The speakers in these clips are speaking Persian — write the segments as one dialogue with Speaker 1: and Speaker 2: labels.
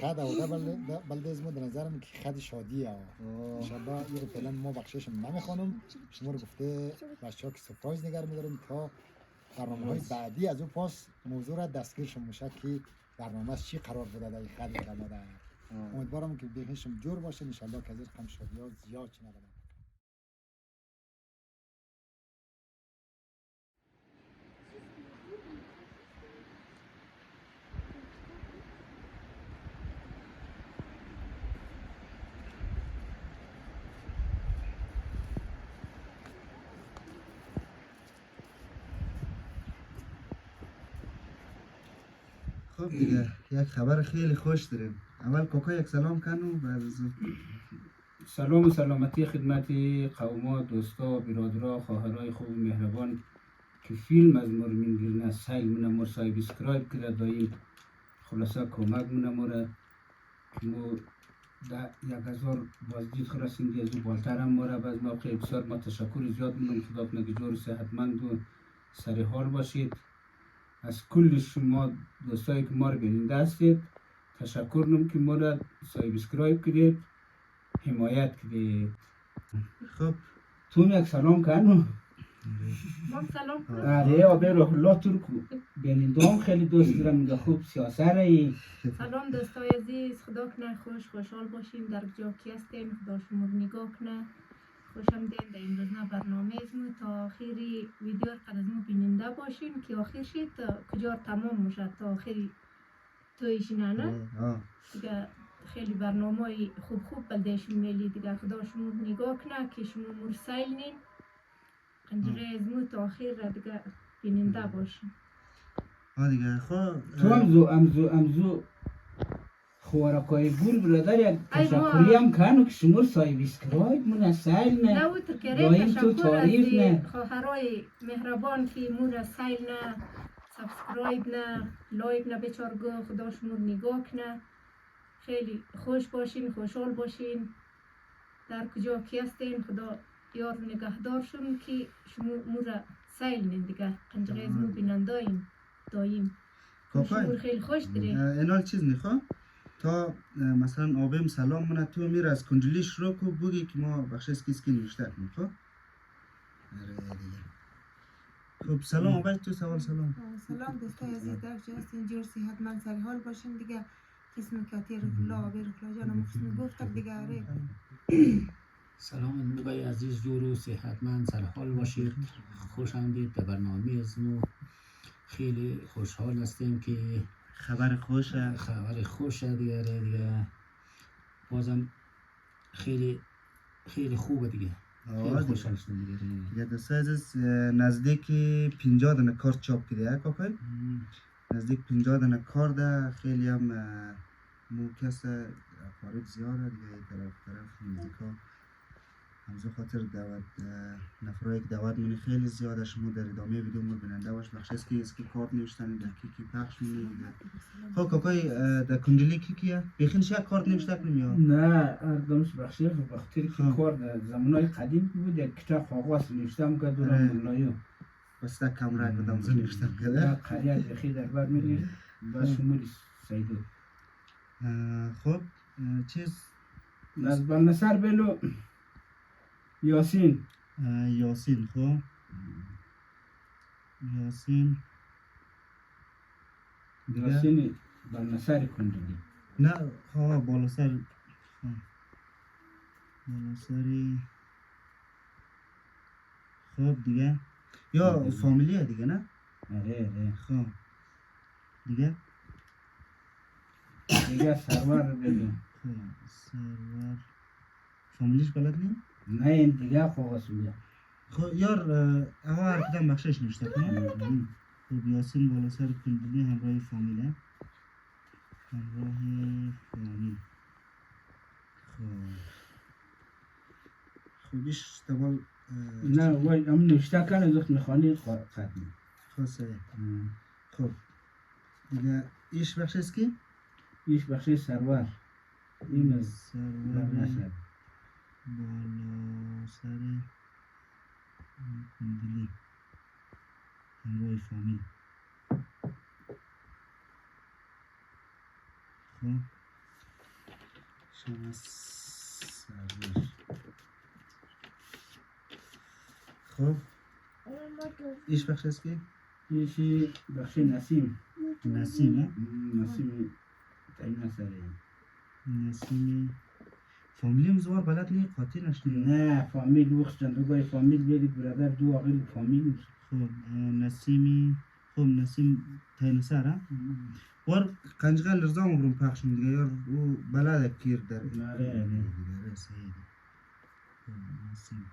Speaker 1: خد اوده بلده از ما در نظرم که خد شادیه شبا این فعلا ما بخششم نمیخوانم. شما رو گفته بچه ها که سپرایز نگر میداریم تا برنامه های بعدی از اون پاس موضوع را دستگیر شما میشه که برنامه از چی قرار بوده در خد کرده. امیدوارم که بهشم جور باشه انشالله که از این کم شادی ها زیاد چی ندارم. خب دیگه یک خبر خیلی خوش داریم. اول کاکا یک سلام کنو بعد از
Speaker 2: سلام و سلامتی خدمت قوما، دوستا، برادرها، خواهرای خوب و مهربان که فیلم از ما رو میگیرن، سایل مونه ما سابسکرایب کرده دایم خلاصه کمک مونه ما را که ما در 1000 بازدید خلاصیم دیگه از او بالتر هم ما را باز موقع بسیار ما تشکر زیاد مونم. خدا کنه جور صحتمند و سر حال باشید. از کل شما دوستایی که ما رو بیننده هستید تشکر نم که ما را سابسکرایب کردید، حمایت کردید.
Speaker 1: خب
Speaker 2: تو یک سلام کنو.
Speaker 3: من سلام کنم.
Speaker 2: آره آبه روح الله ترکو بیننده هم خیلی دوست دارم میگه خوب سیاست رایی.
Speaker 3: سلام دوستای عزیز، خدا کنه خوشحال باشین در جا کی هستین. خدا شما رو نگاه کنه. خوشم دین در این روزنا برنامه ازمو تا آخری ویدیو رو قد از مو بیننده باشین که آخر شید تا کجا تمام میشه تا آخری تویش نه دیگه. خیلی برنامه های خوب بلدهشون میلی دیگه. خدا شما رو نگاه کنه که شما مرسیل نین قنجره ازمو تا آخر را دیگه بیننده باشین.
Speaker 1: دیگه خب
Speaker 2: تو امزو خوارکای گل برادر یک تشکری هم کنو که شما سایبسکرایب من سایل نه
Speaker 3: او تکره تشکر از خواهرای مهربان که مور سایل نه سابسکرایب نه لایک نه بچارگو. خدا شما رو نگاه کنه. خیلی خوش باشین، خوشحال باشین در کجا کی هستین. خدا یار نگهدار شون که شما مور سایل نین دیگه. قنجره از مو بیننداین دایم. شما خیلی خوش دارین.
Speaker 1: اینال چیز نخوا تا مثلا آبیم سلام منه تو میره از کنجلی شروع کو بگی که ما بخش اسکی نوشته کنیم. خب خب سلام آبای تو سلام
Speaker 4: دوستای عزیز در کجا هستین جور صحتمند سر حال باشین دیگه. قسم کاتی روح الله آبی روح الله جانم قسم گفتم دیگه. آره
Speaker 5: سلام نگاه عزیز جور و صحتمند سر حال باشید. خوش آمدید به برنامه از ما. خیلی خوشحال هستیم که
Speaker 1: خبر خوشه
Speaker 5: دیگه بازم خیلی خوبه دیگه. خیلی خوشحال هستیم دیگه.
Speaker 1: دوستای عزیز نزدیک 50 دانه کارت چاپ کرده کاکای. نزدیک 50 دانه کار ده. خیلی هم مو کس خارج زیاده دیگه. طرف موزیکا همزو خاطر دعوت نفرایی که دعوت منی خیلی زیاده. شما در ادامه ویدیو مو بیننده باش بخش اسکی کارت نوشتن در کی پخش می‌کنی. خب کاکای در کنجلی کیه بخینش یک کارت نوشته کنیم یا
Speaker 2: نه اردمش بخشی بخاطر که کار در زمانهای قدیم بود یک کتاب کاغذ نوشتم که دورم مولایو
Speaker 1: بس تا کامرا بدم زن نوشتم کده
Speaker 2: قریه بخی در بر می‌گیر بس شمولی سیدو.
Speaker 1: خب چیز
Speaker 2: از بلنسر بلو یاسین
Speaker 1: خب
Speaker 2: یاسین بلنسر کنجلی
Speaker 1: نه ها بالا سری خب دیگه یا فامیلیه دیگه نه.
Speaker 2: آره
Speaker 1: خب دیگه
Speaker 2: سرور بلو
Speaker 1: سرور فامیلیش بلد نیم؟
Speaker 2: نه این دیگه کاغذ میده.
Speaker 1: خب یار اما هر کدام بخشش نوشته کنم. خب یاسین بالا سر کنجلی همراه فامیله. خوبیش تبال
Speaker 2: نه وای هم نوشته کنه دوست میخوانی ختم
Speaker 1: خاصه. خب دیگه ایش بخش است کی؟
Speaker 2: ایش بخش سرور. این از
Speaker 1: سرور بالا سر کنجلی همراه فامیل. خب شما صبر. خب ایش بخش است که
Speaker 2: یکی بخش نسیم.
Speaker 1: نسیم
Speaker 2: نسیم تعیین نسره.
Speaker 1: نسیم فامیلیم زوار بلد نی قاطی نشنید.
Speaker 2: نه فامیل وقت جندوگای فامیل بیدید برادر دو آقل فامیل.
Speaker 1: خب نسیمی خب نسیم تعیین سره ور قنجقه لرزام برون پخشم دیگه یار او بلد کیر در
Speaker 2: آره.
Speaker 1: دیگه صحیح. خب نسیم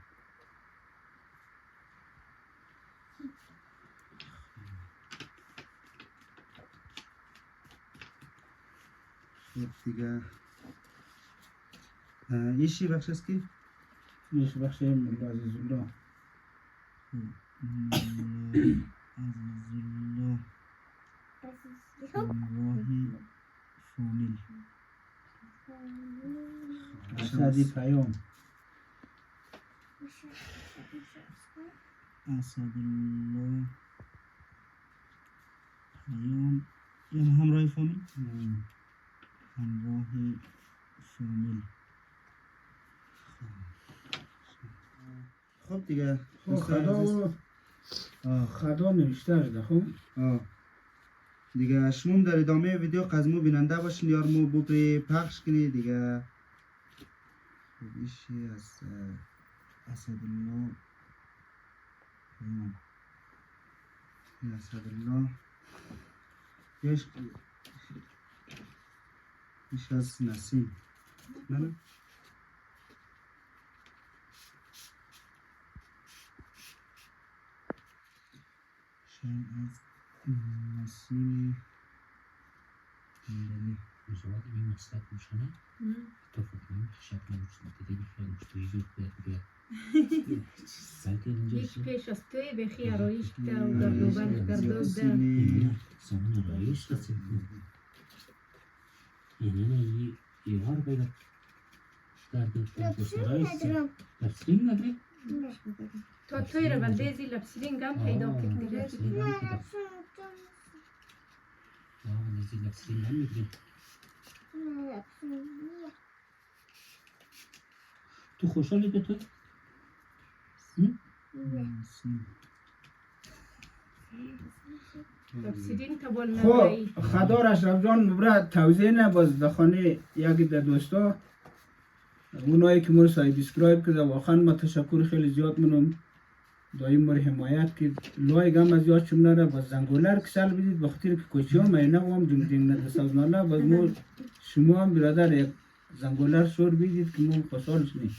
Speaker 1: خب دیگه ایشی بخش است که
Speaker 2: یش بخش ملا عزیزالله.
Speaker 1: عزیزالله همراهی فامیل
Speaker 2: اسدی پیام.
Speaker 1: اسدالله پیام یعنی همراهی فامیل همراهی فامیل. خب دیگه
Speaker 2: خدا نوشته شده. خب
Speaker 1: دیگه شما در ادامه ویدیو قزمو بیننده باشین یار مو ببری پخش کنی دیگه. ایشی از اسدالله اسدالله ایش از نسیم نه شاید از نسیم هندلی
Speaker 5: مزاد این مستق میشنه تو فکر نمی شب نمیشنه دیگه خیلی مشتوی جور بیاد بلکه اینجا
Speaker 3: یک پیش از توی بخی آرایش که و در دوبند کرداد
Speaker 5: سامان رایش کسی یعنی نه یه هار بگرد در دسترهای لپسرینگ نداری؟
Speaker 3: تا توی رو بلدیزی لپسرینگ هم پیدا کردی.
Speaker 5: نزی لپسرینگ هم میگریم تو خوشحالی به تو؟
Speaker 3: لپسرینگ تبال
Speaker 2: خب
Speaker 3: نبایی.
Speaker 2: خدا اشرف جان مبره توضیح نه باز دخانه یکی در دوستا اونایی که مرا سابسکرایب کرده واقعا ما تشکر خیلی زیاد منم دایم مرا حمایت کرد. لایک هم از یاد شما نره باز زنگولر کسل بدید بخاطر که کوچی ها مینه هم دنگ دنگ ندستازناله باز مو شما هم برادر یک زنگولر شور بدید که ما خوشحال شدیم.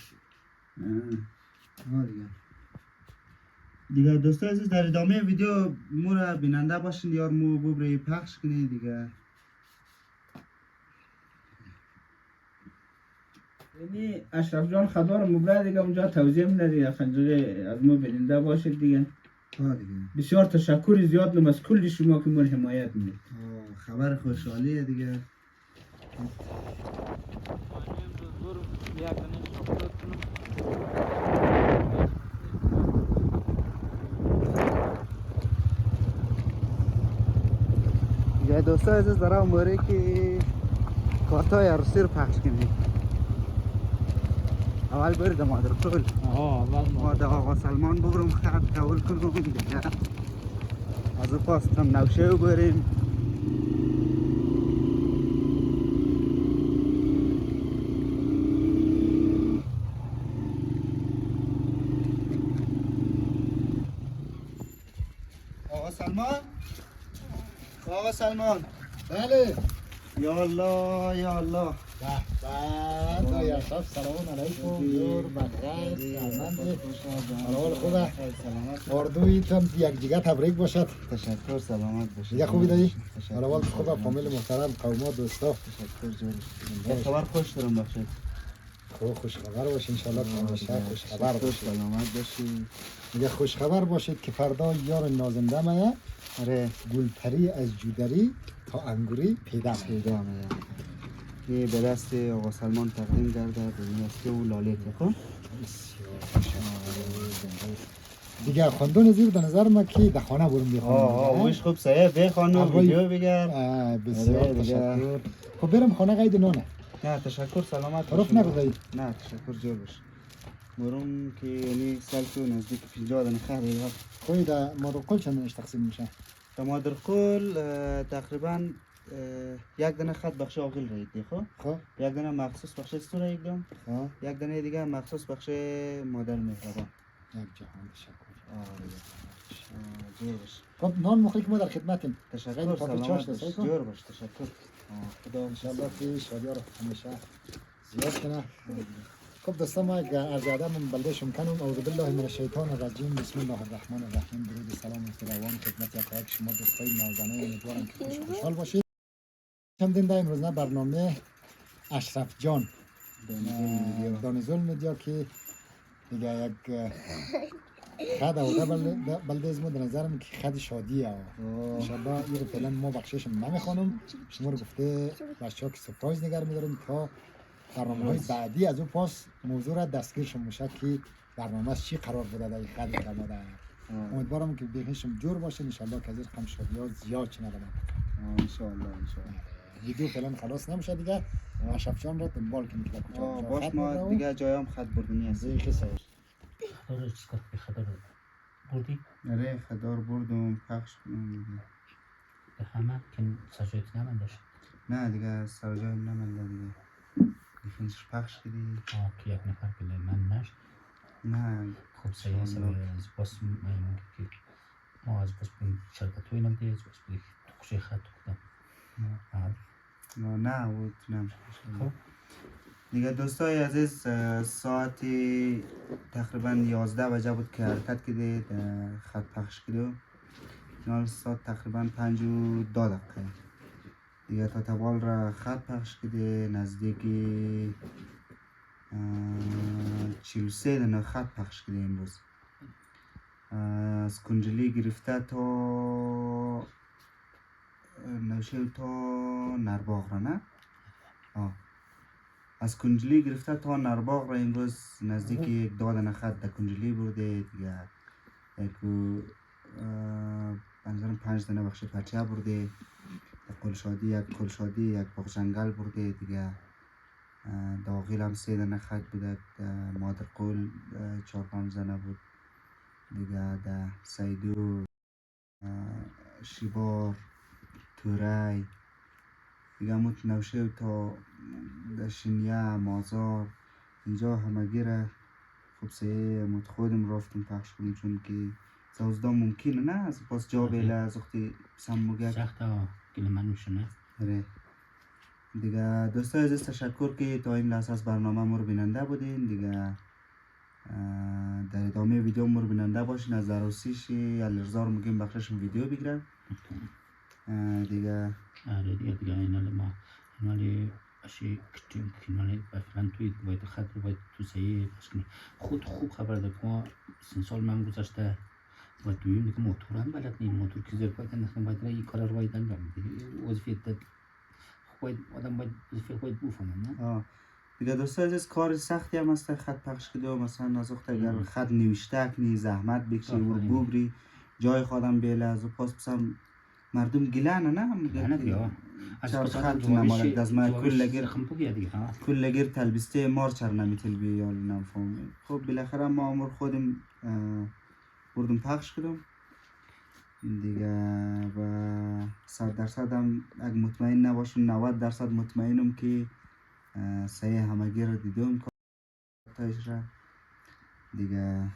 Speaker 1: دیگه دوستان عزیز در ادامه ویدیو مو را بیننده باشین یار مو ببری پخش کنی دیگه.
Speaker 2: یعنی اشرف جان خدا رو مبره دیگه اونجا توضیح میده دیگه خنجره از ما بیننده باشید دیگه.
Speaker 1: دیگه
Speaker 2: بسیار تشکر زیاد نم از کل شما که من حمایت میدید.
Speaker 1: خبر خوشحالیه دیگه. دیگه دوستان عزیز دارم موری که کارتای عروسی رو پخش کنیم. اول برید مادر کل ما دا آقا سلمان ببرم خط قبول کنم دیگه از او پاس هم نوشه رو بریم. آقا سلمان آقا سلمان
Speaker 6: بله
Speaker 1: یا الله یا الله
Speaker 6: دایر صاحب سلام علیکم دور بخیر سلامت حال خوبه اردویتان یک جگه تبریک باشد.
Speaker 1: تشکر سلامت باشید.
Speaker 6: دیگه خوبی دایی؟ حال خوبه فامیل محترم قوما دوستا
Speaker 1: تشکر جان. خبر خوش دارم باشید.
Speaker 6: خوش خبر باشید ان شاء الله همیشه خوش خبر باشید.
Speaker 1: سلامت باشید.
Speaker 6: دیگه خوش خبر باشید که فردا یار نازنده میه.
Speaker 1: آره
Speaker 6: گلپری از جودری تا انگوری پیدا
Speaker 1: میه. که به دست آقا سلمان تقدیم گرده به دست او لاله خب
Speaker 6: دیگه خواندن زیر به نظر ما که در خانه برم بخونم.
Speaker 1: ویش خوب سایه بخوانو ویدیو بگر.
Speaker 6: بسیار تشکر. خب برم خانه قید نانه.
Speaker 1: نه تشکر سلامت
Speaker 6: طرف
Speaker 1: باشین.
Speaker 6: نگذاری.
Speaker 1: نه تشکر جور باش. مرون که یعنی سالتو نزدیک 50 دانه خر دیگه.
Speaker 6: خوی در مادرقل چندش تقسیم میشه؟
Speaker 1: در مادرقل تقریبا یک دانه خط بخش عاقل رایید دی خب.
Speaker 6: خب
Speaker 1: یک دانه مخصوص بخش استور ایکدم.
Speaker 6: خب
Speaker 1: یک دانه دیگه مخصوص بخش مادر مهربان.
Speaker 6: یک جهان تشکر.
Speaker 1: جور باش.
Speaker 6: خب نان مخلی که ما در خدمتیم.
Speaker 1: تشکر
Speaker 6: خیلی پاکی
Speaker 1: سلامت
Speaker 6: چاش
Speaker 1: باش.
Speaker 6: دست کن.
Speaker 1: جور باش تشکر. خدا
Speaker 6: انشالله که شادی رو همیشه زیاد کنه. خب دوستان ما یک ارزیاده من بلده شم کنم. اعوذ بالله من الشیطان الرجیم. بسم الله الرحمن الرحیم. درود سلام و فراوان خدمت یک شما دوستای نازنین. امیدوارم که خوشحال باشید. چندین در امروز برنامه اشرف جان دانزول میدیا که دیگه یک خد اوده بلده از ما در نظرم که خد شادیه. انشالله این رو فعلا ما بخششم نمیخوانم. شما رو گفته بچه ها که سپرایز نگر میدارم تا برنامه های بعدی از اون پاس موضوع را دستگیر شما میشه که برنامه چی قرار بوده در این خد در ماده. امیدوارم که بهشم جور باشه. انشالله که از این رقم شادی ها زیاد چه ندارم.
Speaker 1: انشالله.
Speaker 6: ویدیو فعلا خلاص نمیشه دیگه. اشرف جان را دنبال کنید که کجا
Speaker 1: باش ما دیگه جایم خط بردنی هست.
Speaker 6: خیلی سعی.
Speaker 5: خبر چیکار که خبر بردی؟
Speaker 1: آره خدار بردم پخش کنم.
Speaker 5: به همه که سجایت نمندش.
Speaker 1: نه دیگه سر جای نمونده دیگه. دیگه پخش کردی.
Speaker 5: که یک نفر که من نشد.
Speaker 1: نه
Speaker 5: خب سعی سعی از باس میمون که ما از باس بیم شرکت توی نمیده از باس بیم خوشی خط کردم.
Speaker 1: نه بود نمیشه.
Speaker 5: خب
Speaker 1: دیگه دوستای عزیز ساعت تقریبا 11 بجه بود که حرکت کردید خط پخش کردیم. نال ساعت تقریبا 52 دقیقه دیگه تا تبال را خط پخش کرده. نزدیک 43 دانه خط پخش کرده امروز. از کنجلی گرفته تا نوشه تا نرباغ را نه؟ از کنجلی گرفته تا نرباغ را امروز نزدیک یک دادن خط در کنجلی برده دیگه. یک بنظرم 5 دانه بخش پرچه برده. قلشادی یک قلشادی یک بغجنگل برده دیگه. داغیل هم 3 دانه خط بوده. مادر قول 4-5 دانه بود دیگه. در سیدو شیبار توری دیگه همون نوشه تا شنیه مازار اینجا همگی را خب سه خودم رفتم پخش کنم چون که زوزدا ممکنه نه از پاس جا بیله از وقتی سموگه
Speaker 5: سخت ها گل من میشه نه.
Speaker 1: آره دیگه دوستای عزیز تشکر که تا این لحظه از برنامه ما رو بیننده بودین دیگه. در ادامه ویدیو ما رو بیننده باشین. از عروسیش الرزا رو میگیم بخششون ویدیو بگیرم دیگه.
Speaker 5: آره دیگه اینالی ما اینالی اشی کتیم که اینالی بفرن توی باید خط رو باید تو سعی بسکنی. خود خوب خبر داد ما سن سال من گذاشته باید دویم دیگه موتور هم بلد نیم. موتور که زیر باید نخیم باید این کار رو باید انجام دیگه. وظیفه داد باید آدم باید وظیفه باید بفهمن نه.
Speaker 1: دیگه دوستان عزیز کار سختی هم است خط پخش کده و مثلا از وقت اگر خط نوشته کنی زحمت بکشی و ببری جای خودم بیله از و پاس بسم مردم گلانه نه
Speaker 5: دیگه
Speaker 1: چرا خط نمالد از ما کل لگیر تلبیسته مار چر نمیتل بی یا نفهم. خب بالاخره ما عمر خودم بردم پخش کردم دیگه و 100% هم اگه مطمئن نباشم 90% مطمئنم که صحیح همگی را دیدم کارتایش را دیگه.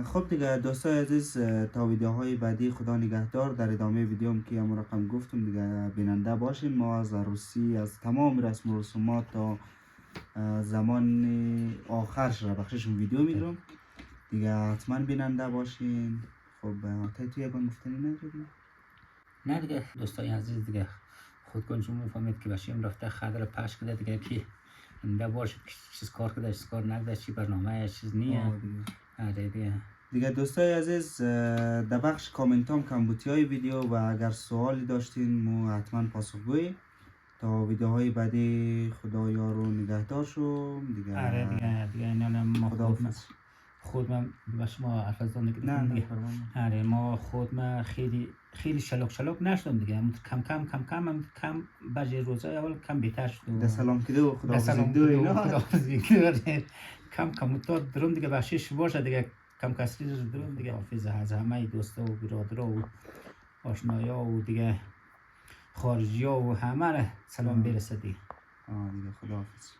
Speaker 1: خب دیگه دوستای عزیز تا ویدیوهای بعدی خدا نگهدار. در ادامه ویدیوم که همون رقم گفتم دیگه بیننده باشین. ما از عروسی از تمام رسم و رسومات تا زمان آخرش را بخششون ویدیو میگیرم دیگه. حتما بیننده باشین. خب آتای توی یکان گفتنی نداری؟
Speaker 5: نه دیگه دوستای عزیز دیگه خود کنشون میفهمید که باشیم رفته خد را پخش کرده دیگه که اینده باشه چیز کار کرده چیز کار نکرده چی برنامه چیز نیه.
Speaker 1: دیگه دوستای عزیز در بخش کامنت هم کمبوتی های ویدیو و اگر سوالی داشتین مو حتما پاسخگویی. تا ویدیوهای بعدی خدا یار و نگهدار شو دیگه.
Speaker 5: آره دیگه اینا ما خود من باش ما حرف زدن دیگه. آره ما خود ما خیلی خیلی شلوک نشدم دیگه، کم بعضی روزای اول کم بهتر شد و
Speaker 1: ده سلام کده و خدا
Speaker 5: سلام
Speaker 1: دو اینا
Speaker 5: کم تا درون دیگه بخشش باشه دیگه، کم کسری درون دیگه. حافظ از همه دوستا و برادرها و آشنایا و دیگه خارجی ها و همه سلام برسه دیگه.
Speaker 1: دیگه خدا حافظ.